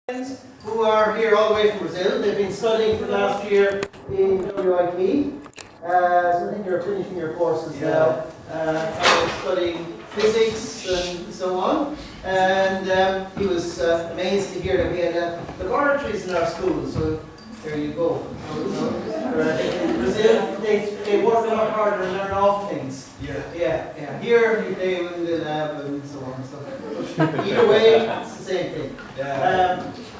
friends who are here all the way from Brazil. They've been studying for the last year in WIP. So I think you're finishing your courses now. Studying physics and so on. And he was amazed to hear that we had laboratories in our school. So there you go. In Brazil, they work a lot harder and learn off things. Yeah. Here, they in the lab and so on. So either way, it's the same thing.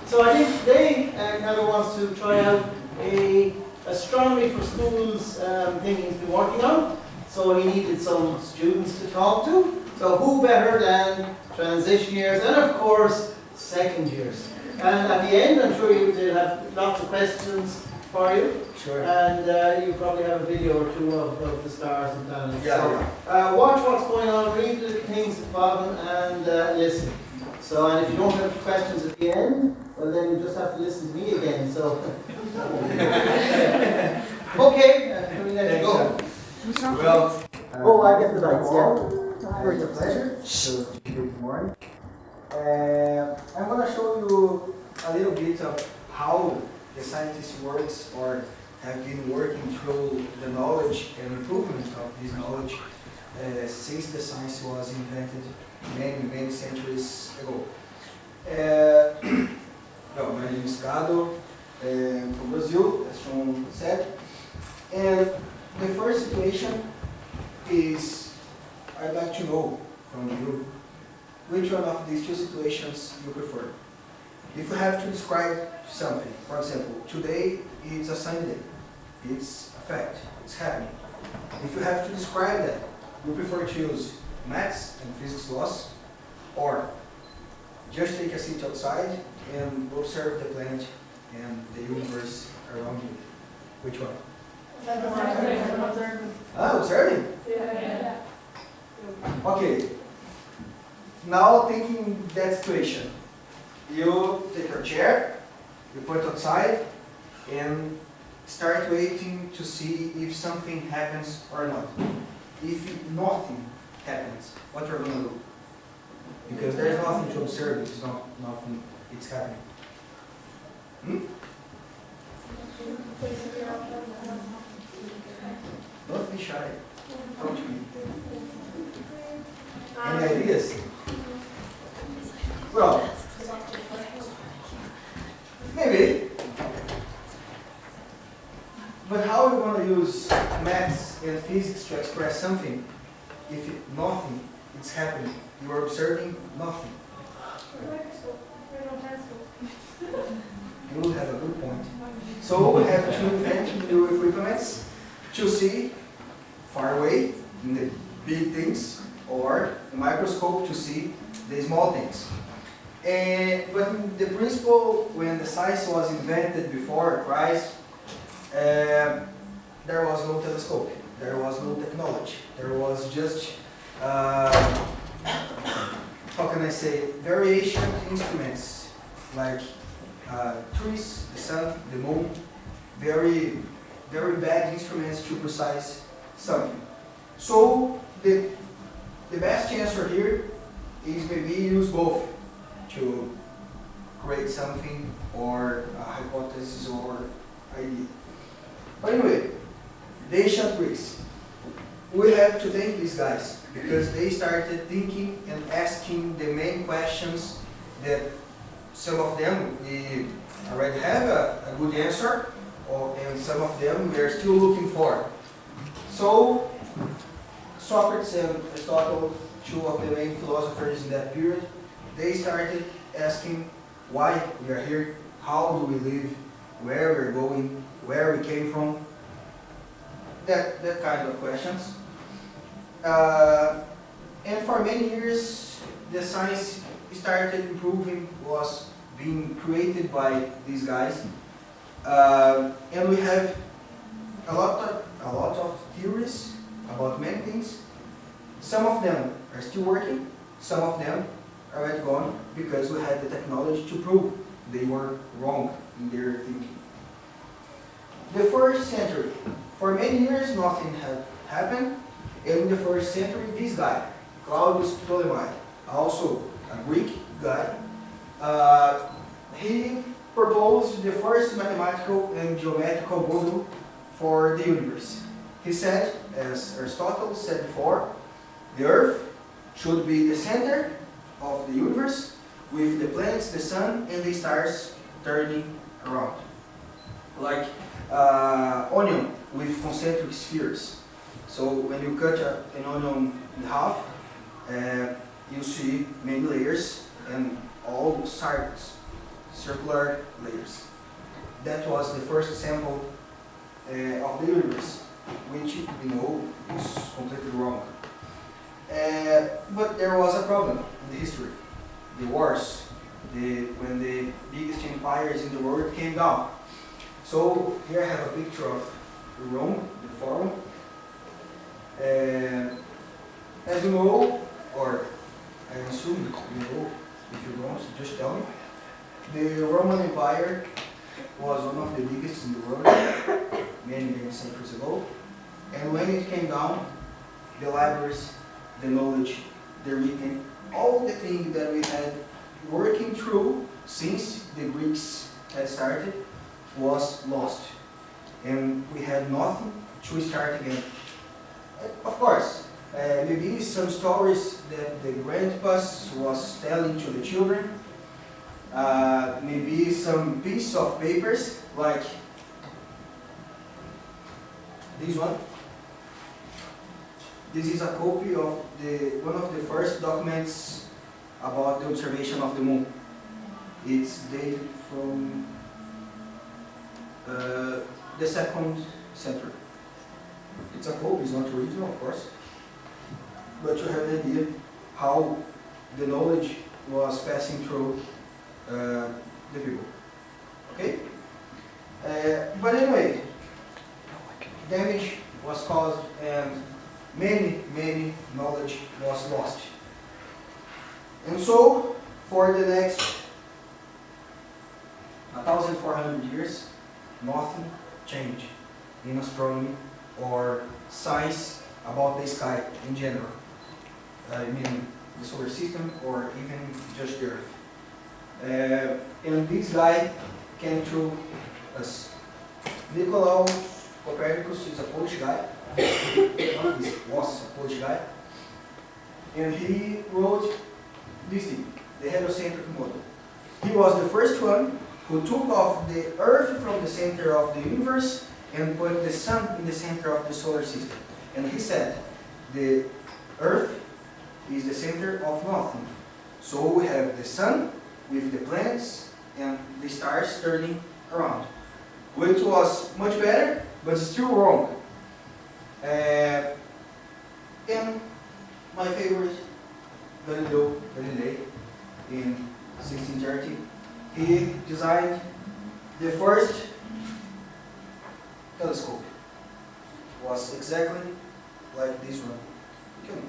So I think today, Cado wants to try out a astronomy for schools thing he's been working on. So he needed some students to talk to. So who better than transition years and of course second years. And at the end, I'm sure they'll have lots of questions for you. Sure. And you probably have a video or two of the stars and planets. So watch what's going on, read the things at the bottom and listen. So, and if you don't have questions at the end, well then you just have to listen to me again. So, okay, let me let you go. Well, I get the lights, yeah. It's a pleasure to be here this morning. I'm going to show you a little bit of how the scientist works or have been working through the knowledge and improvement of this knowledge since the science was invented many centuries ago. My name is Cado, from Brazil, as Sean said. And the first situation is, I'd like to know from you which one of these two situations you prefer. If you have to describe something, for example, today it's a sunny day, it's a fact, it's happening. If you have to describe that, you prefer to use maths and physics laws, or just take a seat outside and observe the planet and the universe around you. Which one? Observing? Yeah. Okay. Now thinking that situation. You take your chair, you put it outside, and start waiting to see if something happens or not. If nothing happens, what you're going to do? Because there's nothing to observe, it's not nothing, it's happening. Don't be shy. Talk to me. Any ideas? Well, maybe. But how are we going to use maths and physics to express something if nothing is happening? You are observing nothing. You have a good point. So we have to invent new equipments to see far away in the big things, or the microscope to see the small things. But the principle, when the science was invented before Christ, there was no telescope, there was no technology, there was just, how can I say, variation instruments like trees, the sun, the moon, very bad instruments to precise something. So the best answer here is maybe use both to create something or a hypothesis or idea. But anyway, the ancient Greeks. We have to thank these guys because they started thinking and asking the main questions that some of them we already have a good answer, and some of them we are still looking for. So Socrates and Aristotle, two of the main philosophers in that period, they started asking why we are here, how do we live, where we're going, where we came from, that kind of questions. And for many years, the science started improving, was being created by these guys, and we have a lot of theories about many things. Some of them are still working, some of them are already gone because we had the technology to prove they were wrong in their thinking. The first century, for many years nothing had happened, and in the first century this guy, Claudius Ptolemy, also a Greek guy, he proposed the first mathematical and geometrical model for the universe. He said, as Aristotle said before, the Earth should be the center of the universe, with the planets, the sun, and the stars turning around. Like onion with concentric spheres. So when you cut an onion in half, you see many layers and all circular layers. That was the first example of the universe, which we know is completely wrong. But there was a problem in the history. The wars, when the biggest empires in the world came down. So here I have a picture of Rome, the Forum. As you know, or I assume you know, if you don't, just tell me. The Roman Empire was one of the biggest in the world, many centuries ago. And when it came down, the libraries, the knowledge, the written, all the things that we had working through since the Greeks had started was lost. And we had nothing to start again. Of course, maybe some stories that the grandpas was telling to the children, maybe some piece of papers like this one. This is a copy of one of the first documents about the observation of the moon. It's dated from the 2nd century. It's a copy, it's not original, of course, but you have an idea how the knowledge was passing through the people. Okay? But anyway, damage was caused and many knowledge was lost. And so, for the next 1,400 years, nothing changed in astronomy or science about the sky in general. I mean, the solar system or even just the Earth. And this guy came to us. Nicolaus Copernicus is a Polish guy. He was a Polish guy. And he wrote this thing, the heliocentric model. He was the first one who took off the Earth from the center of the universe and put the sun in the center of the solar system. And he said, the Earth is the center of nothing. So we have the sun with the planets and the stars turning around, which was much better, but still wrong. And my favorite, Galileo Galilei, in 1630, he designed the first telescope. It was exactly like this one. You can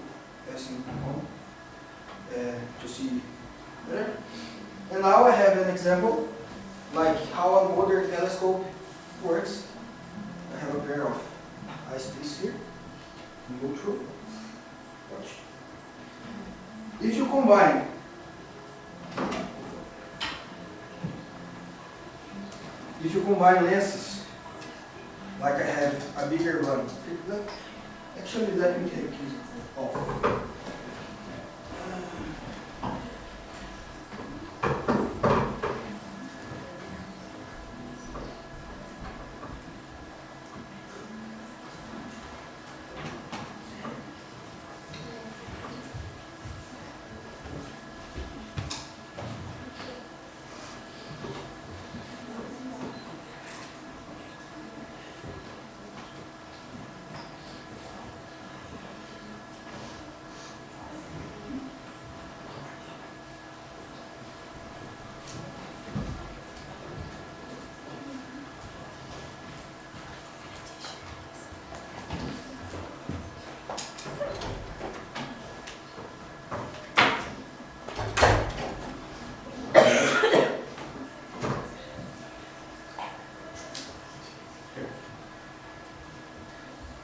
pass it on to see better. And now I have an example, like how a modern telescope works. I have a pair of eyepieces here. You go through. Watch. If you combine lenses, like I have a bigger one. Actually, let me take it off.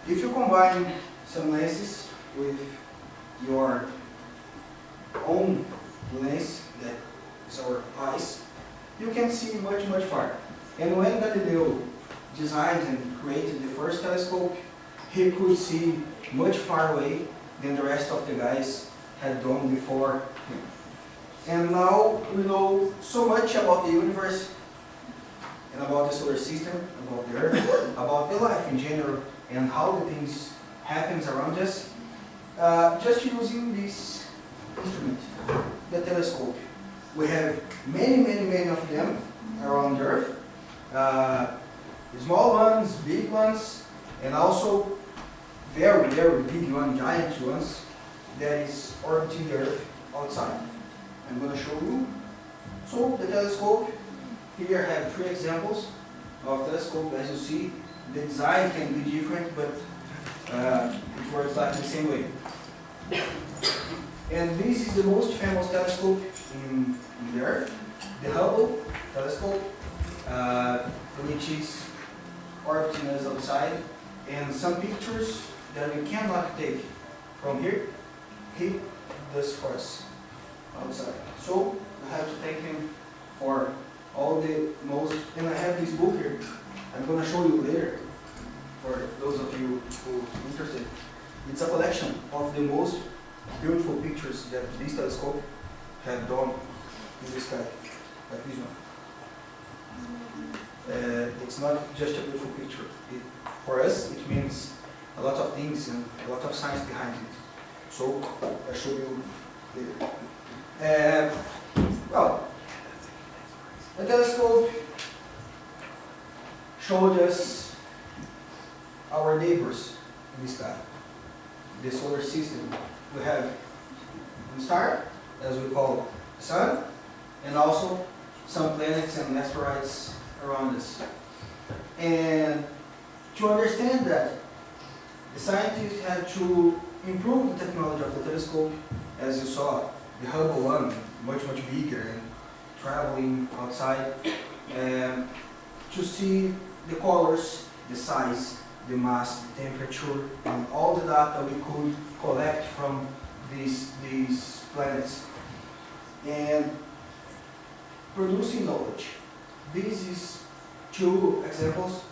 If you combine some lenses with your own lens, that is our eyes, you can see much, much far. And when Galileo designed and created the first telescope, he could see much far away than the rest of the guys had done before him. And now we know so much about the universe and about the solar system, about the Earth, about the life in general, and how the things happens around us, just using this instrument, the telescope. We have many, many, many of them around the Earth. Small ones, big ones, and also very, very big ones, giant ones, that is orbiting the Earth outside. I'm going to show you. So the telescope, here I have 3 examples of telescope. As you see, the design can be different, but it works like the same way. And this is the most famous telescope in the Earth, the Hubble telescope, which is orbiting us outside. And some pictures that we cannot take from here, he does for us outside. So I have to thank him for all the most, and I have this book here. I'm going to show you later for those of you who are interested. It's a collection of the most beautiful pictures that this telescope have done in the sky, like this one. It's not just a beautiful picture. For us, it means a lot of things and a lot of science behind it. So I'll show you later. Well, the telescope showed us our neighbors in the sky, the solar system. We have the star, as we call the sun, and also some planets and asteroids around us. And to understand that, the scientists had to improve the technology of the telescope. As you saw, the Hubble one, much, much bigger and traveling outside, to see the colors, the size, the mass, the temperature, and all the data we could collect from these planets, and producing knowledge. This is 2 examples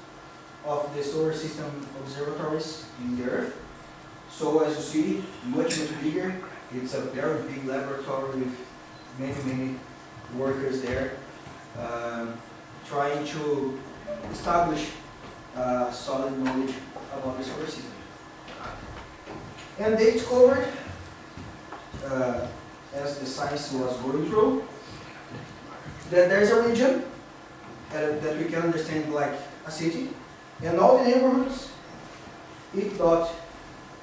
of the solar system observatories in the Earth. So as you see, much, much bigger. It's a very big laboratory with many, many workers there, trying to establish solid knowledge about the solar system. And they discovered, as the science was going through, that there's a region that we can understand like a city, and all the neighborhoods, each dot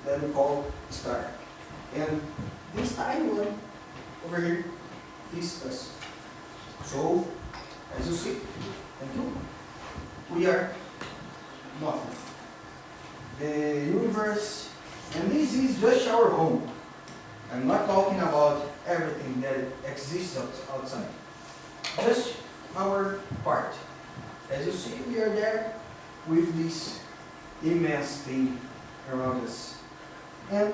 that we call star. And this tiny one over here is us. So, as you see, thank you, we are nothing. The universe, and this is just our home. I'm not talking about everything that exists outside. Just our part. As you see, we are there with this immense thing around us. And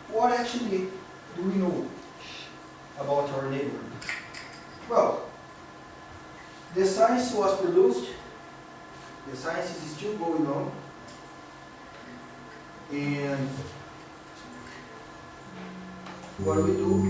what actually do we know about our neighborhood? Well, the science was produced, the science is still going on, and what we do